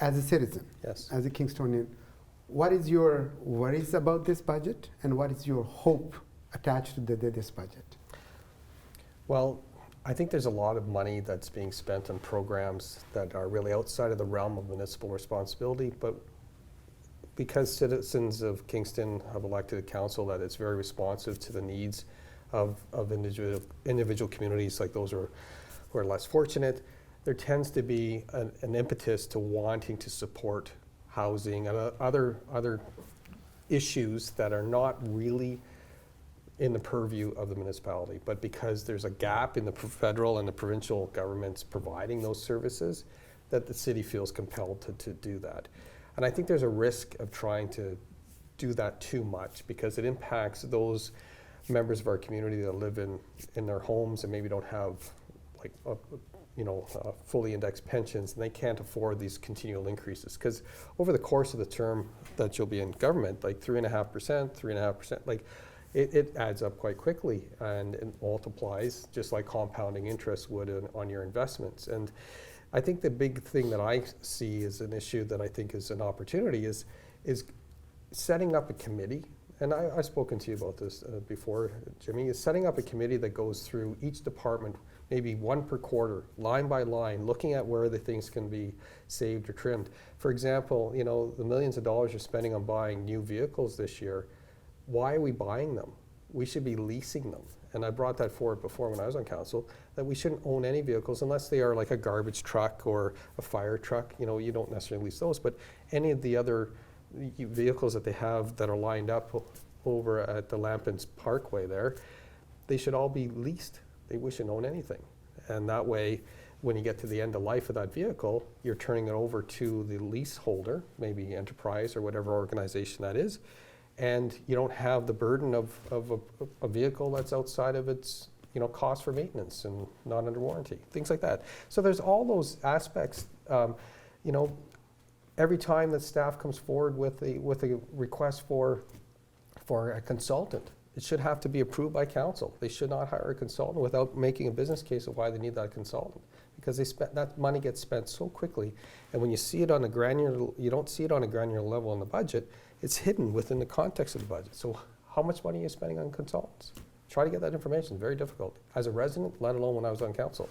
as a citizen, Yes. as a Kingstonian, what is your worries about this budget, and what is your hope attached to this budget? Well, I think there's a lot of money that's being spent on programs that are really outside of the realm of municipal responsibility, but because citizens of Kingston have elected a council that is very responsive to the needs of individual communities like those who are less fortunate, there tends to be an impetus to wanting to support housing and other issues that are not really in the purview of the municipality, but because there's a gap in the federal and the provincial governments providing those services, that the city feels compelled to do that. And I think there's a risk of trying to do that too much, because it impacts those members of our community that live in their homes and maybe don't have like fully indexed pensions, and they can't afford these continual increases. Because over the course of the term that you'll be in government, like 3.5%, like it adds up quite quickly, and it multiplies just like compounding interest would on your investments. And I think the big thing that I see as an issue that I think is an opportunity is setting up a committee. And I've spoken to you about this before, Jimmy, is setting up a committee that goes through each department, maybe one per quarter, line by line, looking at where the things can be saved or trimmed. For example, the millions of dollars you're spending on buying new vehicles this year, why are we buying them? We should be leasing them. And I brought that forward before when I was on council, that we shouldn't own any vehicles unless they are like a garbage truck or a fire truck. You don't necessarily lease those, but any of the other vehicles that they have that are lined up over at the Lampins Parkway there, they should all be leased. We shouldn't own anything. And that way, when you get to the end of life of that vehicle, you're turning it over to the leaseholder, maybe enterprise or whatever organization that is, and you don't have the burden of a vehicle that's outside of its cost for maintenance and not under warranty, things like that. So there's all those aspects. Every time that staff comes forward with a request for a consultant, it should have to be approved by council. They should not hire a consultant without making a business case of why they need that consultant, because that money gets spent so quickly. And when you see it on a granular, you don't see it on a granular level in the budget. It's hidden within the context of the budget. So how much money are you spending on consultants? Try to get that information. It's very difficult as a resident, let alone when I was on council.